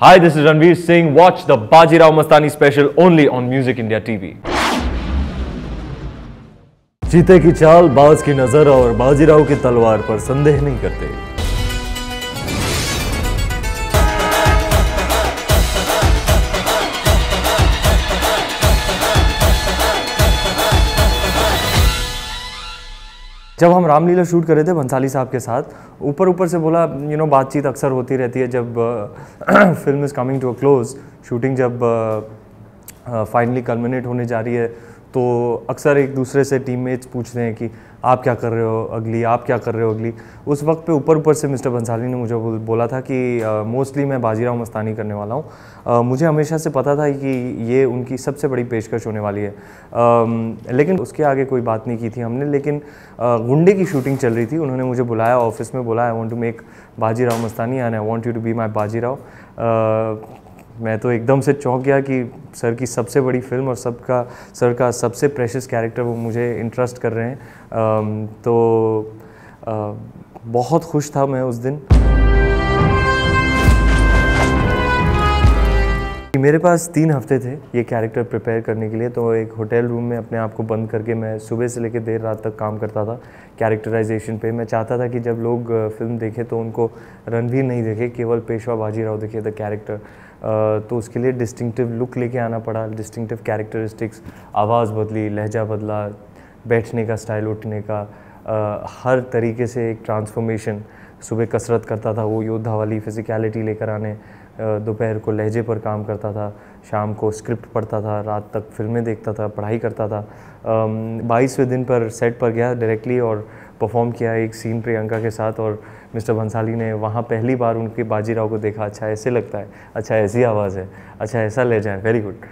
Hi, this is Ranveer Singh. Watch the Bajirao Mastani special only on Music India TV. चीते की चाल, बाज की नजर और बाजीराव की तलवार पर संदेह नहीं करते। जब हम रामलीला शूट कर रहे थे भंसाली साहब के साथ, ऊपर से बोला बातचीत अक्सर होती रहती है जब film is coming to a close, shooting जब फाइनली कल्मिनेट होने जा रही है तो अक्सर एक दूसरे से टीममेट्स पूछते हैं कि आप क्या कर रहे हो अगली, आप क्या कर रहे हो अगली। उस वक्त पे ऊपर से मिस्टर भंसाली ने मुझे बोला था कि मोस्टली मैं बाजीराव मस्तानी करने वाला हूँ। मुझे हमेशा से पता था कि ये उनकी सबसे बड़ी पेशकश होने वाली है, लेकिन उसके आगे कोई बात नहीं की थी हमने। लेकिन गुंडे की शूटिंग चल रही थी, उन्होंने मुझे बुलाया, ऑफिस में बोला, I want to make Bajirao Mastani and I want you to be my Bajirao. मैं तो एकदम से चौंक गया कि सर की सबसे बड़ी फिल्म और सर का सबसे प्रेशियस कैरेक्टर वो मुझे इंटरेस्ट कर रहे हैं। बहुत खुश था मैं उस दिन। मेरे पास 3 हफ्ते थे ये कैरेक्टर प्रिपेयर करने के लिए, तो एक होटल रूम में अपने आप को बंद करके मैं सुबह से लेकर देर रात तक काम करता था कैरेक्टराइजेशन पे। मैं चाहता था कि जब लोग फिल्म देखें तो उनको रणवीर नहीं देखे, केवल पेशवा बाजीराव देखे द कैरेक्टर। तो उसके लिए डिस्टिंक्टिव लुक लेके आना पड़ा, डिस्टिंक्टिव कैरेक्टरिस्टिक्स, आवाज़ बदली, लहजा बदला, बैठने का स्टाइल, उठने का, हर तरीके से एक ट्रांसफॉर्मेशन। सुबह कसरत करता था, वो योद्धा वाली फिज़िकलिटी लेकर आने, दोपहर को लहजे पर काम करता था, शाम को स्क्रिप्ट पढ़ता था, रात तक फिल्में देखता था, पढ़ाई करता था। 22वें दिन पर सेट पर गया डायरेक्टली और परफॉर्म किया एक सीन प्रियंका के साथ, और मिस्टर भंसाली ने वहाँ पहली बार उनके बाजीराव को देखा। अच्छा ऐसे लगता है, अच्छा ऐसी आवाज़ है, अच्छा ऐसा लहजा है, वेरी गुड।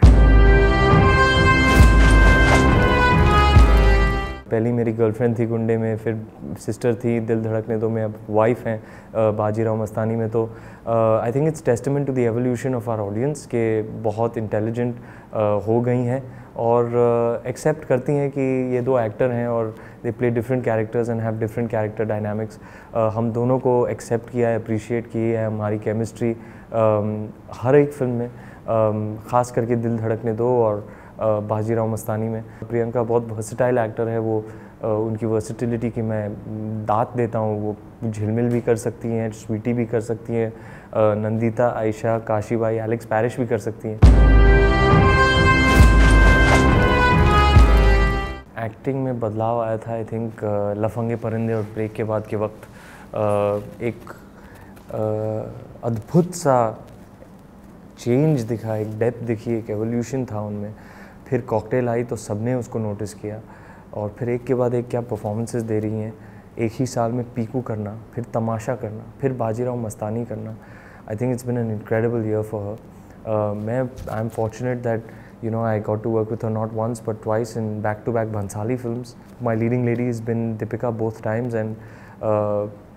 पहली मेरी गर्लफ्रेंड थी गुंडे में, फिर सिस्टर थी दिल धड़कने दो में, अब वाइफ हैं बाजीराव मस्तानी में। तो I think it's testament to the evolution of our audience के बहुत इंटेलिजेंट हो गई हैं और एक्सेप्ट करती हैं कि ये 2 एक्टर हैं और they play different characters and have different character dynamics. हम दोनों को एक्सेप्ट किया है, अप्रिशिएट की है हमारी केमिस्ट्री हर एक फिल्म में, ख़ास करके दिल धड़कने दो और बाजीराव मस्तानी में। प्रियंका बहुत वर्सेटाइल एक्टर है, वो उनकी वर्सेटिलिटी की मैं दात देता हूँ। वो झिलमिल भी कर सकती हैं, स्वीटी भी कर सकती हैं, नंदिता, आयशा, काशीबाई, एलेक्स पैरिश भी कर सकती हैं। एक्टिंग में बदलाव आया था आई थिंक लफंगे परिंदे और ब्रेक के बाद के वक्त। एक अद्भुत सा चेंज दिखा, एक डेप्थ दिखी, एक एवोल्यूशन था उनमें। फिर कॉकटेल आई तो सबने उसको नोटिस किया और फिर एक के बाद एक क्या परफॉर्मेंसेस दे रही हैं। एक ही साल में पीकू करना, फिर तमाशा करना, फिर बाजीराव मस्तानी करना। आई think it's been an incredible year for her. I am fortunate that I got to work with her not once but twice in back-to-back Bhansali films. My leading lady has been Deepika both times and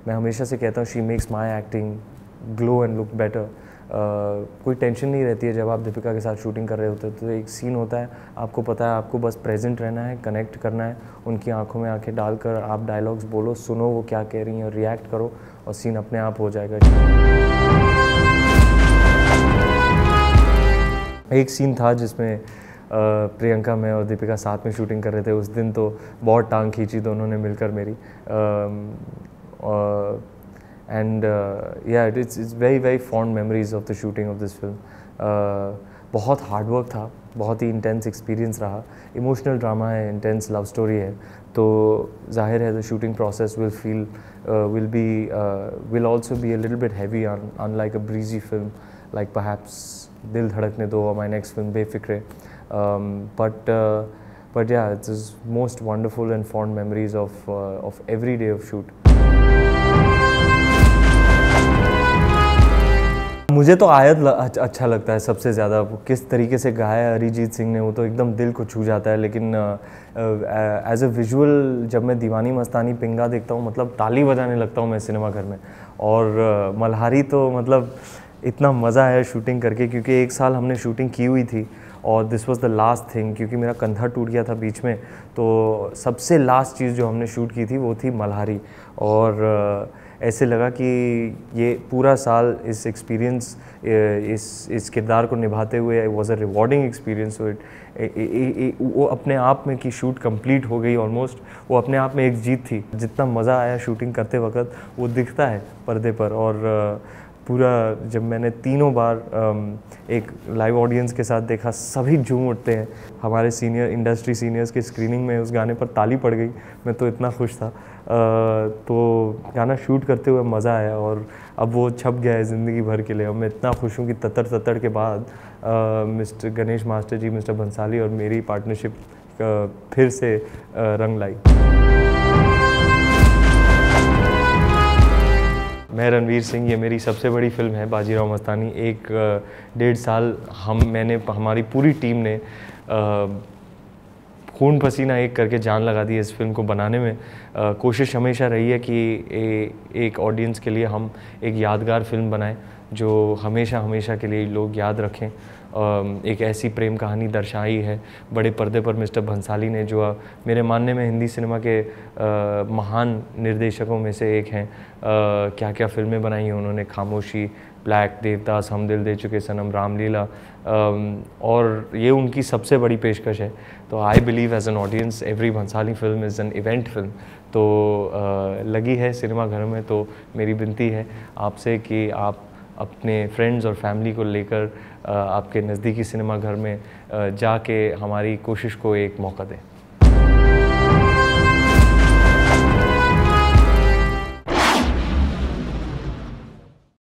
मैं हमेशा से कहता हूँ she makes my acting glow and look better. कोई tension नहीं रहती है जब आप दीपिका के साथ शूटिंग कर रहे होते तो एक सीन होता है, आपको पता है आपको बस प्रेजेंट रहना है, कनेक्ट करना है, उनकी आंखों में आंखें डालकर आप डायलॉग्स बोलो, सुनो वो क्या कह रही हैं, रिएक्ट करो और सीन अपने आप हो जाएगा। एक सीन था जिसमें प्रियंका, मैं और दीपिका साथ में शूटिंग कर रहे थे। उस दिन तो बहुत टांग खींची दोनों ने मिलकर मेरी, एंड या it's very fond memories of the shooting of this film. बहुत हार्ड वर्क था, बहुत ही इंटेंस एक्सपीरियंस रहा। इमोशनल ड्रामा है, इंटेंस लव स्टोरी है, तो जाहिर है the shooting process will also be a little bit heavy unlike a breezy film like perhaps Dil Dhadakne Do or my next film Befikre, but yeah, it's most wonderful and fond memories of every day of shoot. मुझे तो आयत अच्छा लगता है सबसे ज़्यादा। किस तरीके से गाया है अरिजीत सिंह ने, वो तो एकदम दिल को छू जाता है। लेकिन एज अ विजुअल जब मैं दीवानी मस्तानी पिंगा देखता हूँ, मतलब ताली बजाने लगता हूँ मैं सिनेमा घर में। और मल्हारी तो मतलब इतना मज़ा है शूटिंग करके, क्योंकि 1 साल हमने शूटिंग की हुई थी और this was the last thing, क्योंकि मेरा कंधा टूट गया था बीच में। तो सबसे लास्ट चीज़ जो हमने शूट की थी वो थी मल्हारी। और ऐसे लगा कि ये पूरा साल इस एक्सपीरियंस इस किरदार को निभाते हुए वॉज अ रिवॉर्डिंग एक्सपीरियंस। वो अपने आप में कि शूट कंप्लीट हो गई ऑलमोस्ट, वो अपने आप में एक जीत थी। जितना मज़ा आया शूटिंग करते वक्त वो दिखता है पर्दे पर। और पूरा जब मैंने तीनों बार एक लाइव ऑडियंस के साथ देखा, सभी झूम उठते हैं। हमारे सीनियर इंडस्ट्री सीनियर्स की स्क्रीनिंग में उस गाने पर ताली पड़ गई, मैं तो इतना खुश था। तो गाना शूट करते हुए मज़ा आया और अब वो छप गया है ज़िंदगी भर के लिए। अब मैं इतना खुश हूँ कि तत्तर के बाद मिस्टर गणेश मास्टर जी, मिस्टर भंसाली और मेरी पार्टनरशिप फिर से रंग लाई। मैं रणवीर सिंह, ये मेरी सबसे बड़ी फ़िल्म है बाजीराव मस्तानी। 1-1.5 साल हमारी पूरी टीम ने खून पसीना एक करके जान लगा दी इस फिल्म को बनाने में। कोशिश हमेशा रही है कि एक ऑडियंस के लिए हम एक यादगार फिल्म बनाएं जो हमेशा के लिए लोग याद रखें। एक ऐसी प्रेम कहानी दर्शाई है बड़े पर्दे पर मिस्टर भंसाली ने, जो मेरे मानने में हिंदी सिनेमा के महान निर्देशकों में से एक हैं। क्या क्या फिल्में बनाई हैं उन्होंने, खामोशी, ब्लैक, देवदास, हम दिल दे चुके सनम, रामलीला, और ये उनकी सबसे बड़ी पेशकश है। तो I believe as an audience every Bhansali film is an event film. तो लगी है सिनेमाघर में, तो मेरी विनती है आपसे कि आप अपने फ्रेंड्स और फैमिली को लेकर आपके नज़दीकी सिनेमाघर में जाके हमारी कोशिश को एक मौका दें।